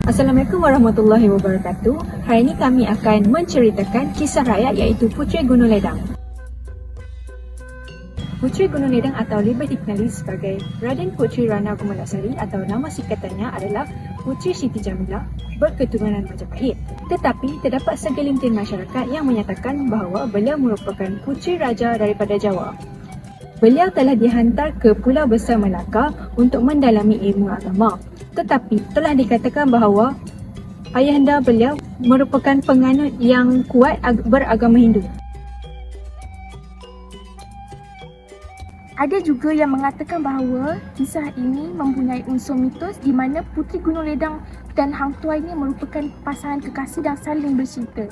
Assalamualaikum warahmatullahi wabarakatuh. Hari ini kami akan menceritakan kisah rakyat iaitu Puteri Gunung Ledang. Puteri Gunung Ledang atau lebih dikenali sebagai Raden Puteri Rana Kumalasari atau nama singkatannya adalah Puteri Siti Jamilah berketurunan Majapahit. Tetapi terdapat segelintir masyarakat yang menyatakan bahawa beliau merupakan puteri raja daripada Jawa. Beliau telah dihantar ke Pulau Besar Melaka untuk mendalami ilmu agama. Tetapi telah dikatakan bahawa ayahanda beliau merupakan penganut yang kuat beragama Hindu. Ada juga yang mengatakan bahawa kisah ini mempunyai unsur mitos di mana Puteri Gunung Ledang dan Hang Tuah ini merupakan pasangan kekasih dan saling bercinta.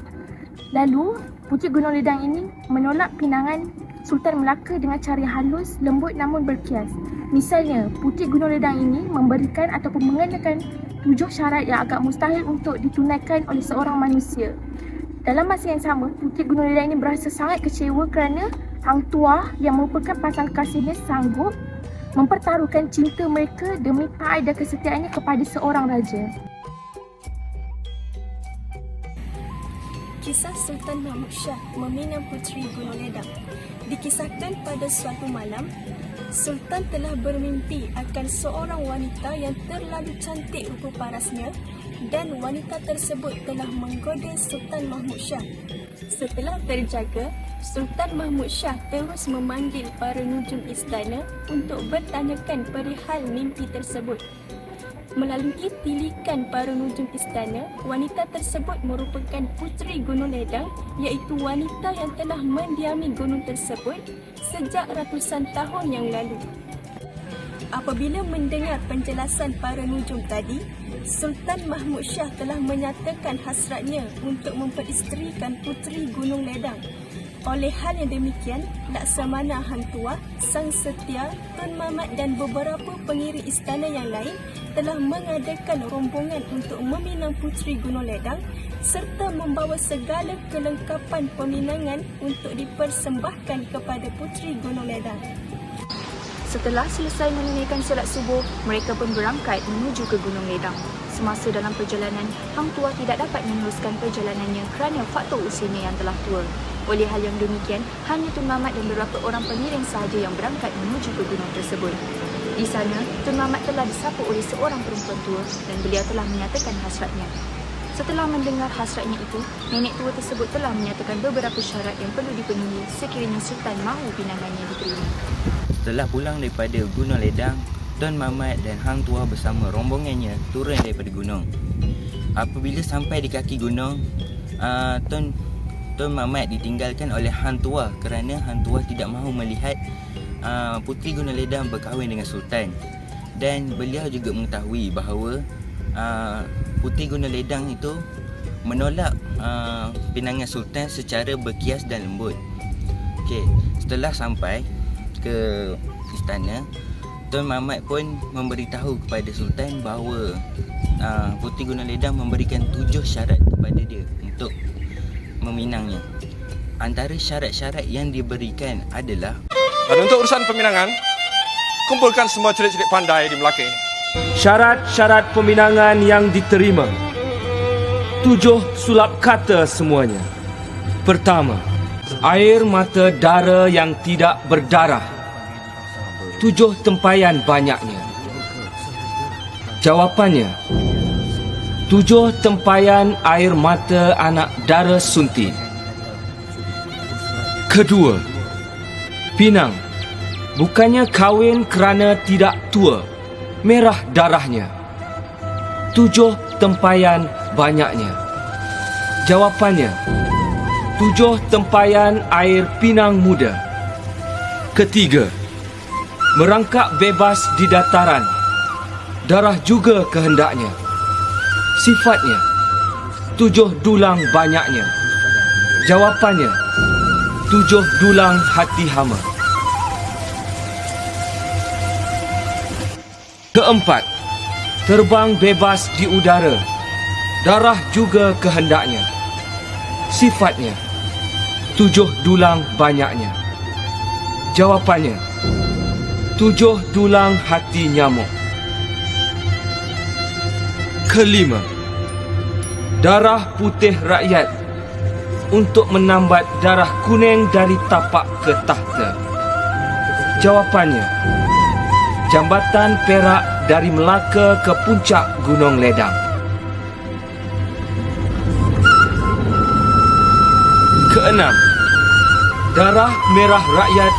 Lalu, Puteri Gunung Ledang ini menolak pinangan Sultan Melaka dengan cara halus, lembut namun berkias. Misalnya, Puteri Gunung Ledang ini memberikan ataupun mengenakan 7 syarat yang agak mustahil untuk ditunaikan oleh seorang manusia. Dalam masa yang sama, Puteri Gunung Ledang ini berasa sangat kecewa kerana Hang Tuah yang merupakan pasangan kasihnya sanggup mempertaruhkan cinta mereka demi taat dan kesetiaannya kepada seorang raja. Kisah Sultan Mahmud Shah meminang Puteri Gunung Ledang. Dikisahkan pada suatu malam, Sultan telah bermimpi akan seorang wanita yang terlalu cantik rupa parasnya dan wanita tersebut telah menggoda Sultan Mahmud Shah. Setelah terjaga, Sultan Mahmud Shah terus memanggil para nujum istana untuk bertanyakan perihal mimpi tersebut. Melalui tilikan para nujum istana, wanita tersebut merupakan Puteri Gunung Ledang, iaitu wanita yang telah mendiami gunung tersebut sejak ratusan tahun yang lalu. Apabila mendengar penjelasan para nujum tadi, Sultan Mahmud Shah telah menyatakan hasratnya untuk memperisterikan Puteri Gunung Ledang. Oleh hal yang demikian, Laksamana Hang Tuah, Sang Setia, Tun Mamat dan beberapa pengira istana yang lain telah mengadakan rombongan untuk meminang Puteri Gunung Ledang serta membawa segala kelengkapan peminangan untuk dipersembahkan kepada Puteri Gunung Ledang. Setelah selesai menunaikan solat subuh, mereka pun berangkat menuju ke Gunung Ledang. Semasa dalam perjalanan, Hang Tuah tidak dapat meneruskan perjalanannya kerana faktor usianya yang telah tua. Oleh hal yang demikian, hanya Tun Mamat dan beberapa orang pengiring sahaja yang berangkat menuju ke gunung tersebut. Di sana, Tun Mamat telah disapa oleh seorang perempuan tua dan beliau telah menyatakan hasratnya. Setelah mendengar hasratnya itu, nenek tua tersebut telah menyatakan beberapa syarat yang perlu dipenuhi sekiranya Sultan mahu pinangannya diterima. Setelah pulang daripada Gunung Ledang, Tun Mamat dan Hang Tuah bersama rombongannya turun daripada gunung. Apabila sampai di kaki gunung, Tun Mamat ditinggalkan oleh Hang Tuah kerana Hang Tuah tidak mahu melihat Puteri Gunung Ledang berkahwin dengan Sultan. Dan beliau juga mengetahui bahawa Puteri Gunung Ledang itu menolak pinangan Sultan secara berkias dan lembut. Okey, setelah sampai ke istana, Tun Mamat pun memberitahu kepada Sultan bahawa Puteri Gunung Ledang memberikan 7 syarat kepada dia untuk meminangnya. Antara syarat-syarat yang diberikan adalah, dan untuk urusan peminangan, kumpulkan semua celik-celik pandai di Melaka ini. Syarat-syarat peminangan yang diterima. 7 sulap kata semuanya. Pertama, air mata dara yang tidak berdarah. 7 tempayan banyaknya. Jawapannya, 7 tempayan air mata anak dara sunti. Kedua, pinang bukannya kahwin kerana tidak tua, merah darahnya. 7 tempayan banyaknya. Jawapannya, 7 tempayan air pinang muda. Ketiga, merangkak bebas di dataran, darah juga kehendaknya. Sifatnya, 7 dulang banyaknya. Jawapannya, 7 dulang hati hama. Keempat, terbang bebas di udara, darah juga kehendaknya. Sifatnya, 7 dulang banyaknya. Jawapannya, Ketujuh, dulang hati nyamuk. Kelima, darah putih rakyat untuk menambat darah kuning dari tapak ke tahta. Jawapannya, jambatan perak dari Melaka ke puncak Gunung Ledang. Keenam, darah merah rakyat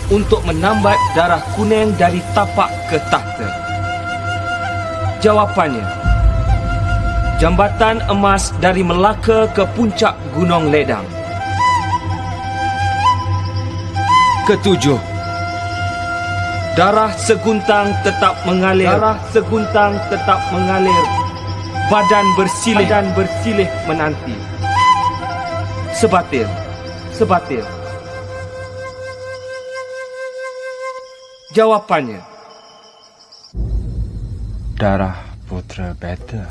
untuk menambat darah kuning dari tapak ke tahta. Jawapannya, jambatan emas dari Melaka ke puncak Gunung Ledang. Ketujuh, darah seguntang tetap mengalir. Darah seguntang tetap mengalir. Badan bersilih menanti. Sebatil. Jawapannya, Darah Putra Beta.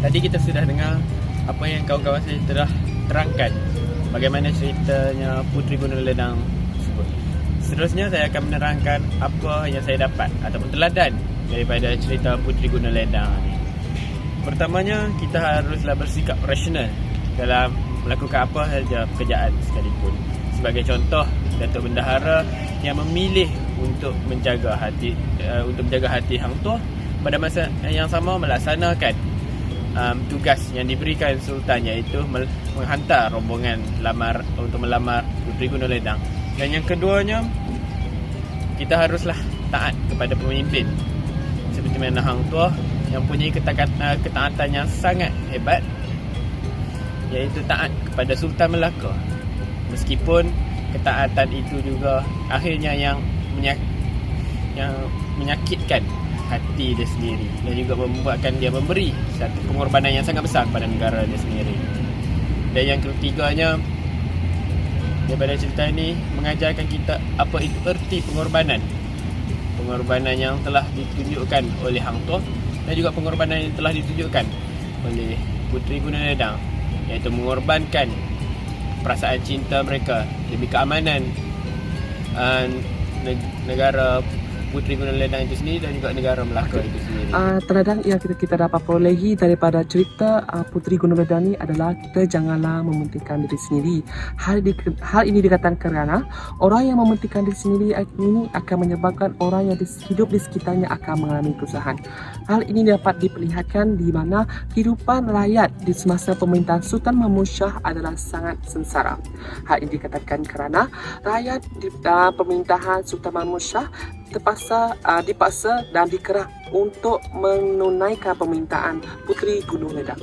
Tadi kita sudah dengar apa yang kawan-kawan saya telah terangkan, bagaimana ceritanya Puteri Gunung Ledang tersebut. Seterusnya saya akan menerangkan apa yang saya dapat ataupun teladan daripada cerita Puteri Gunung Ledang ini. Pertamanya, kita haruslah bersikap rasional dalam melakukan apa sahaja pekerjaan sekalipun. Sebagai contoh, Datuk Bendahara yang memilih untuk menjaga hati Hang Tuah, pada masa yang sama melaksanakan tugas yang diberikan Sultan, iaitu menghantar rombongan untuk melamar Puteri Gunung Ledang. Dan yang keduanya, kita haruslah taat kepada pemimpin seperti mana Hang Tuah yang punya ketaatan yang sangat hebat, iaitu taat kepada Sultan Melaka. Meskipun ketaatan itu juga akhirnya yang menyakitkan hati dia sendiri dan juga membuatkan dia memberi satu pengorbanan yang sangat besar pada negara dia sendiri. Dan yang ketiganya, daripada cerita ini mengajarkan kita apa itu erti pengorbanan yang telah ditunjukkan oleh Hang Tuah dan juga pengorbanan yang telah ditunjukkan oleh Puteri Gunung Ledang, iaitu mengorbankan perasaan cinta mereka demi keamanan negara Puteri Gunung Ledang itu sendiri dan juga negara Melaka itu sendiri. Teladan yang kita dapat perolehi daripada cerita Puteri Gunung Ledang ini adalah kita janganlah mementingkan diri sendiri. Hal ini dikatakan kerana orang yang mementingkan diri sendiri ini akan menyebabkan orang yang hidup di sekitarnya akan mengalami kesusahan. Hal ini dapat diperlihatkan di mana kehidupan rakyat di semasa pemerintahan Sultan Mahmud Shah adalah sangat sengsara. Hal ini dikatakan kerana rakyat di pemerintahan Sultan Mahmud Shah dipaksa dan dikerah untuk menunaikan permintaan Puteri Gunung Ledang.